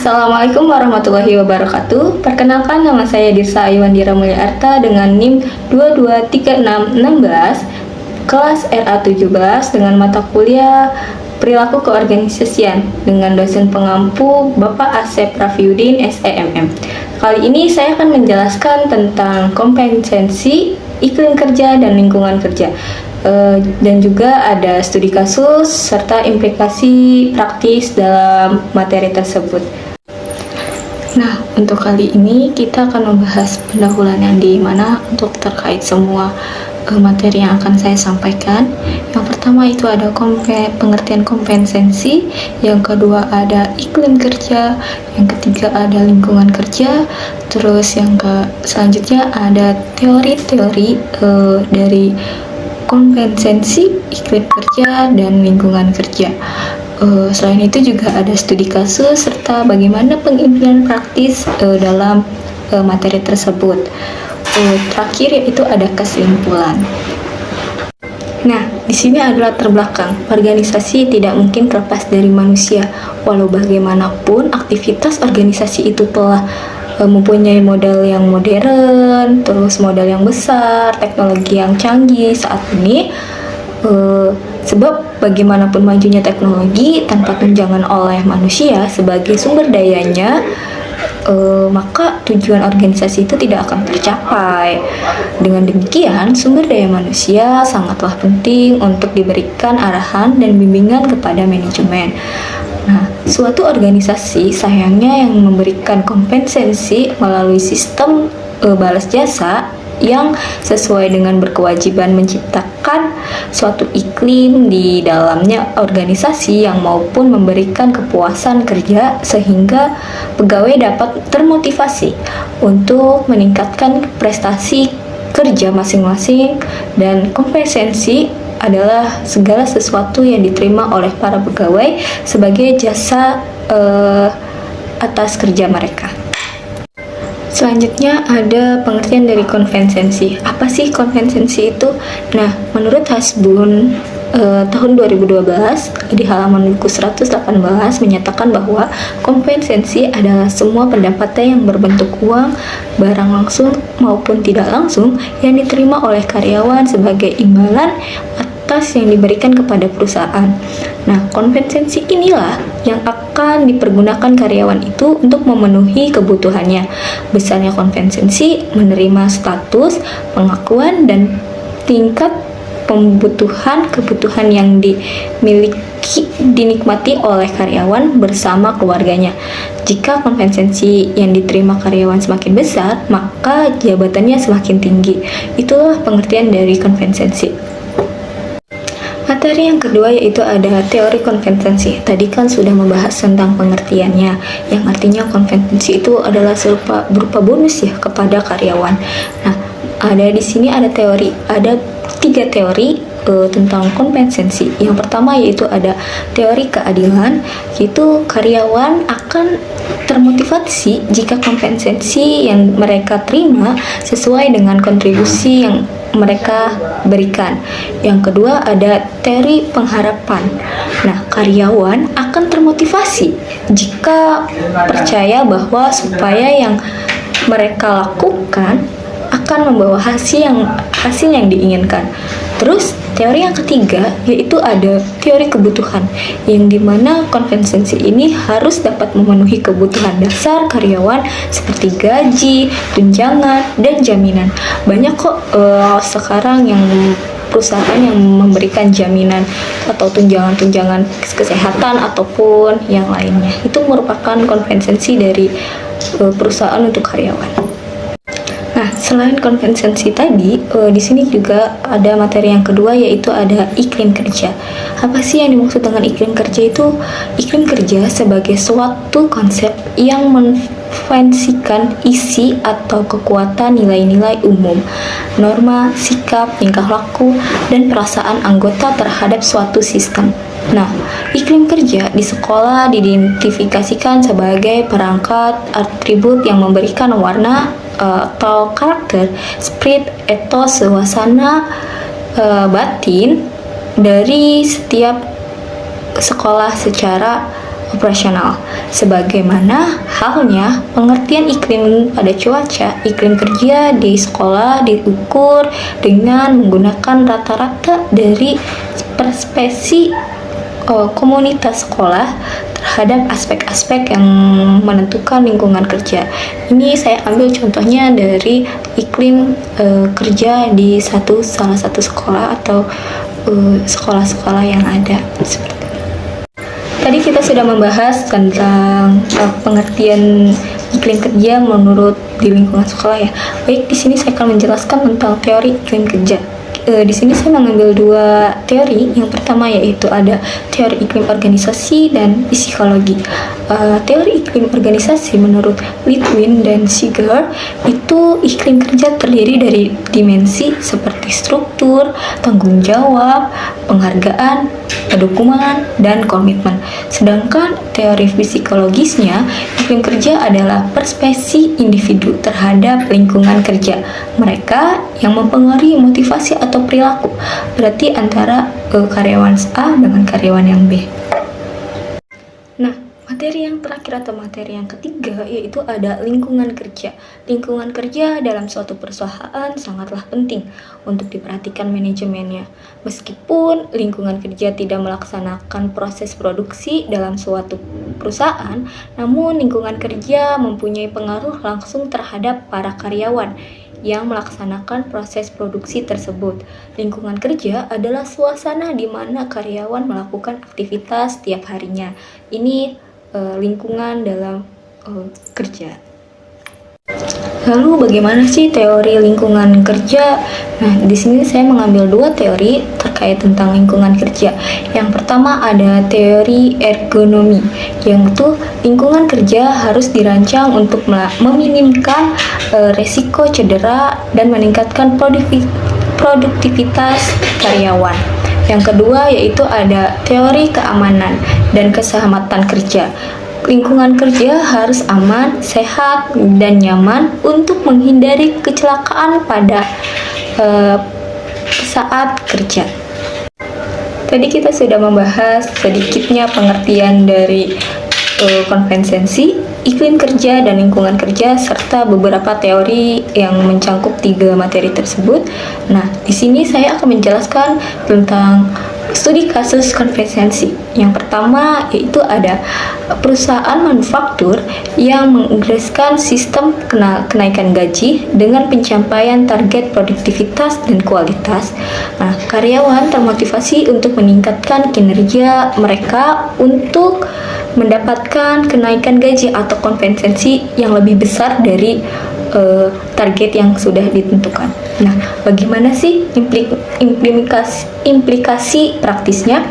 Assalamualaikum warahmatullahi wabarakatuh. Perkenalkan, nama saya Dirsa Ayuandira Mulyaarta dengan NIM 223616, kelas RA17 dengan mata kuliah Perilaku Keorganisasian dengan dosen pengampu Bapak Asep Rafiuddin SEMM. Kali ini saya akan menjelaskan tentang kompetensi, iklim kerja, dan lingkungan kerja. Dan juga ada studi kasus serta implikasi praktis dalam materi tersebut. Nah, untuk kali ini kita akan membahas pendahuluan yang di mana untuk terkait semua materi yang akan saya sampaikan. Yang pertama itu ada pengertian kompetensi, yang kedua ada iklim kerja, yang ketiga ada lingkungan kerja, terus yang selanjutnya ada teori-teori dari kompetensi, iklim kerja, dan lingkungan kerja. Selain itu juga ada studi kasus serta bagaimana pengintian praktis dalam materi tersebut. Terakhir yaitu ada kesimpulan. Nah, di sini adalah latar belakang. Organisasi tidak mungkin terlepas dari manusia. Walau bagaimanapun aktivitas organisasi itu telah mempunyai modal yang modern, terus modal yang besar, teknologi yang canggih saat ini. Sebab bagaimanapun majunya teknologi tanpa tunjangan oleh manusia sebagai sumber dayanya, maka tujuan organisasi itu tidak akan tercapai. Dengan demikian, sumber daya manusia sangatlah penting untuk diberikan arahan dan bimbingan kepada manajemen. Nah, suatu organisasi sayangnya yang memberikan kompensasi melalui sistem balas jasa yang sesuai dengan berkewajiban menciptakan suatu iklim di dalamnya organisasi yang maupun memberikan kepuasan kerja sehingga pegawai dapat termotivasi untuk meningkatkan prestasi kerja masing-masing, dan kompensasi adalah segala sesuatu yang diterima oleh para pegawai sebagai jasa atas kerja mereka. Selanjutnya ada pengertian dari kompetensi. Apa sih kompetensi itu? Nah, menurut Hasbun tahun 2012 di halaman buku 118 menyatakan bahwa kompetensi adalah semua pendapatan yang berbentuk uang, barang langsung maupun tidak langsung yang diterima oleh karyawan sebagai imbalan atas yang diberikan kepada perusahaan. Nah, kompetensi inilah yang akan dipergunakan karyawan itu untuk memenuhi kebutuhannya. Besarnya kompetensi menerima status, pengakuan, dan tingkat kebutuhan yang dinikmati oleh karyawan bersama keluarganya. Jika kompetensi yang diterima karyawan semakin besar, maka jabatannya semakin tinggi. Itulah pengertian dari kompetensi. Materi yang kedua yaitu ada teori kompetensi. Tadi kan sudah membahas tentang pengertiannya, yang artinya kompetensi itu adalah berupa bonus ya kepada karyawan. Nah, di sini ada 3 teori tentang kompetensi. Yang pertama yaitu ada teori keadilan, yaitu karyawan akan termotivasi jika kompetensi yang mereka terima sesuai dengan kontribusi yang mereka berikan. Yang kedua ada teori pengharapan. Nah, karyawan akan termotivasi jika percaya bahwa supaya yang mereka lakukan akan membawa hasil yang diinginkan. Terus teori yang ketiga yaitu ada teori kebutuhan, yang dimana kompetensi ini harus dapat memenuhi kebutuhan dasar karyawan seperti gaji, tunjangan, dan jaminan. Banyak kok sekarang yang perusahaan yang memberikan jaminan atau tunjangan kesehatan ataupun yang lainnya. Itu merupakan kompetensi dari perusahaan untuk karyawan. Nah, selain kompetensi tadi, di sini juga ada materi yang kedua yaitu ada iklim kerja. Apa sih yang dimaksud dengan iklim kerja itu? Iklim kerja sebagai suatu konsep yang mendefinisikan isi atau kekuatan nilai-nilai umum, norma, sikap, tingkah laku, dan perasaan anggota terhadap suatu sistem. Nah, iklim kerja di sekolah diidentifikasikan sebagai perangkat atribut yang memberikan warna atau karakter, spirit, etos, suasana batin dari setiap sekolah secara operasional. Sebagaimana halnya pengertian iklim pada cuaca, iklim kerja di sekolah diukur dengan menggunakan rata-rata dari perspektif komunitas sekolah terhadap aspek-aspek yang menentukan lingkungan kerja. Ini saya ambil contohnya dari iklim kerja di salah satu sekolah atau sekolah-sekolah yang ada. Tadi kita sudah membahas tentang pengertian iklim kerja menurut di lingkungan sekolah ya. Baik, di sini saya akan menjelaskan tentang teori iklim kerja. Di sini saya mengambil dua teori. Yang pertama yaitu ada teori iklim organisasi dan psikologi. Teori iklim organisasi menurut Litwin dan Seeger itu iklim kerja terdiri dari dimensi seperti struktur, tanggung jawab, penghargaan, dukungan, dan komitmen. Sedangkan teori psikologisnya, iklim kerja adalah perspektif individu terhadap lingkungan kerja mereka yang mempengaruhi motivasi atau perilaku. Berarti antara karyawan A dengan karyawan yang B. Nah, materi yang terakhir atau materi yang ketiga yaitu ada lingkungan kerja. Lingkungan kerja dalam suatu perusahaan sangatlah penting untuk diperhatikan manajemennya. Meskipun lingkungan kerja tidak melaksanakan proses produksi dalam suatu perusahaan, namun lingkungan kerja mempunyai pengaruh langsung terhadap para karyawan yang melaksanakan proses produksi tersebut. Lingkungan kerja adalah suasana di mana karyawan melakukan aktivitas setiap harinya. Ini lingkungan dalam kerja. Lalu bagaimana sih teori lingkungan kerja? Nah, di sini saya mengambil dua teori terkait tentang lingkungan kerja. Yang pertama ada teori ergonomi, yang itu lingkungan kerja harus dirancang untuk meminimkan resiko cedera dan meningkatkan produktivitas karyawan. Yang kedua yaitu ada teori keamanan dan keselamatan kerja. Lingkungan kerja harus aman, sehat, dan nyaman untuk menghindari kecelakaan pada saat kerja. Tadi kita sudah membahas sedikitnya pengertian dari konvensi, iklim kerja, dan lingkungan kerja, serta beberapa teori yang mencangkup 3 materi tersebut. Nah, di sini saya akan menjelaskan tentang studi kasus konvensi. Yang pertama yaitu ada perusahaan manufaktur yang mengintegrasikan sistem kenaikan gaji dengan pencapaian target produktivitas dan kualitas. Nah, karyawan termotivasi untuk meningkatkan kinerja mereka untuk mendapatkan kenaikan gaji atau kompensasi yang lebih besar dari target yang sudah ditentukan. Nah, bagaimana sih implikasi praktisnya?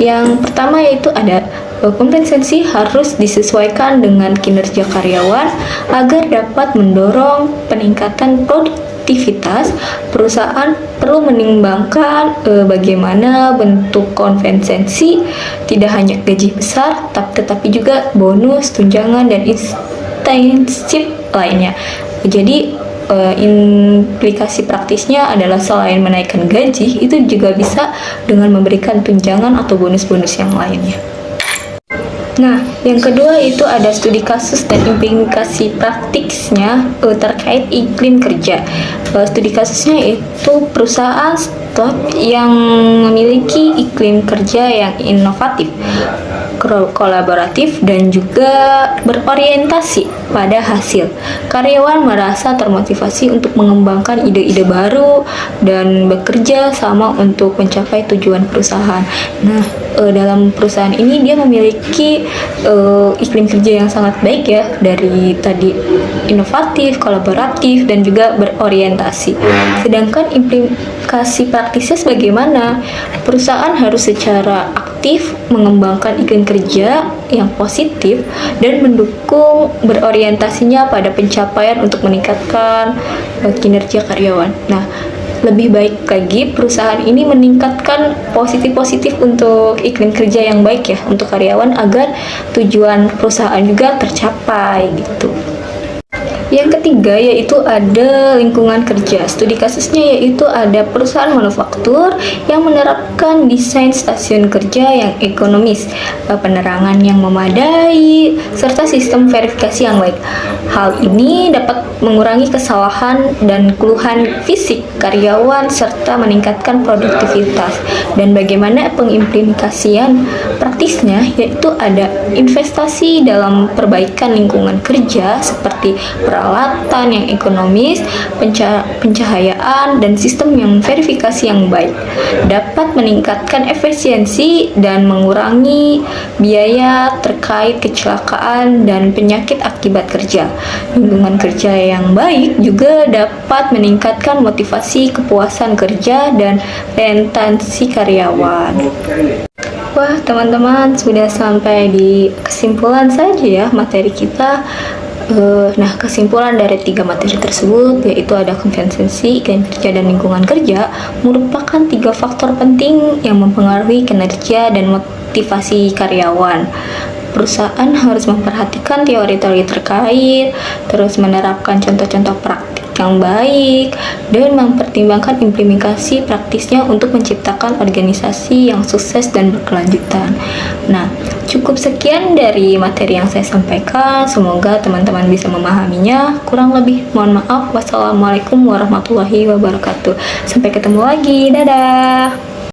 Yang pertama yaitu ada kompensasi harus disesuaikan dengan kinerja karyawan agar dapat mendorong peningkatan produktivitas. Perusahaan perlu menimbangkan bagaimana bentuk kompensasi, tidak hanya gaji besar, tetapi juga bonus, tunjangan, dan insentif lainnya. Jadi implikasi praktisnya adalah selain menaikkan gaji, itu juga bisa dengan memberikan tunjangan atau bonus-bonus yang lainnya. Nah, yang kedua itu ada studi kasus dan implikasi praktisnya terkait iklim kerja. Studi kasusnya itu perusahaan yang memiliki iklim kerja yang inovatif, kolaboratif, dan juga berorientasi pada hasil. Karyawan merasa termotivasi untuk mengembangkan ide-ide baru dan bekerja sama untuk mencapai tujuan perusahaan. Nah, dalam perusahaan ini dia memiliki iklim kerja yang sangat baik ya, dari tadi inovatif, kolaboratif, dan juga berorientasi. Sedangkan implikasi praktisnya bagaimana? Perusahaan harus secara aktif mengembangkan iklim kerja yang positif dan mendukung berorientasinya pada pencapaian untuk meningkatkan kinerja karyawan. Nah, lebih baik lagi perusahaan ini meningkatkan positif untuk iklim kerja yang baik ya untuk karyawan agar tujuan perusahaan juga tercapai gitu. Yang ketiga yaitu ada lingkungan kerja. Studi kasusnya yaitu ada perusahaan manufaktur yang menerapkan desain stasiun kerja yang ekonomis, penerangan yang memadai, serta sistem verifikasi yang baik. Hal ini dapat mengurangi kesalahan dan keluhan fisik karyawan serta meningkatkan produktivitas. Dan bagaimana pengimplementasian praktisnya yaitu ada investasi dalam perbaikan lingkungan kerja seperti peralatan yang ekonomis, pencahayaan, dan sistem yang verifikasi yang baik dapat meningkatkan efisiensi dan mengurangi biaya terkait kecelakaan dan penyakit akibat kerja. Lingkungan kerja yang baik juga dapat meningkatkan motivasi kepuasan kerja dan retensi karyawan. Wah, teman-teman, sudah sampai di kesimpulan saja ya materi kita. Nah, kesimpulan dari 3 materi tersebut yaitu ada kompetensi, kinerja, dan lingkungan kerja merupakan 3 faktor penting yang mempengaruhi kinerja dan motivasi karyawan. Perusahaan harus memperhatikan teori-teori terkait, terus menerapkan contoh-contoh praktik yang baik, dan mempertimbangkan implementasi praktisnya untuk menciptakan organisasi yang sukses dan berkelanjutan. Nah, cukup sekian dari materi yang saya sampaikan. Semoga teman-teman bisa memahaminya. Kurang lebih mohon maaf. Wassalamualaikum warahmatullahi wabarakatuh. Sampai ketemu lagi. Dadah.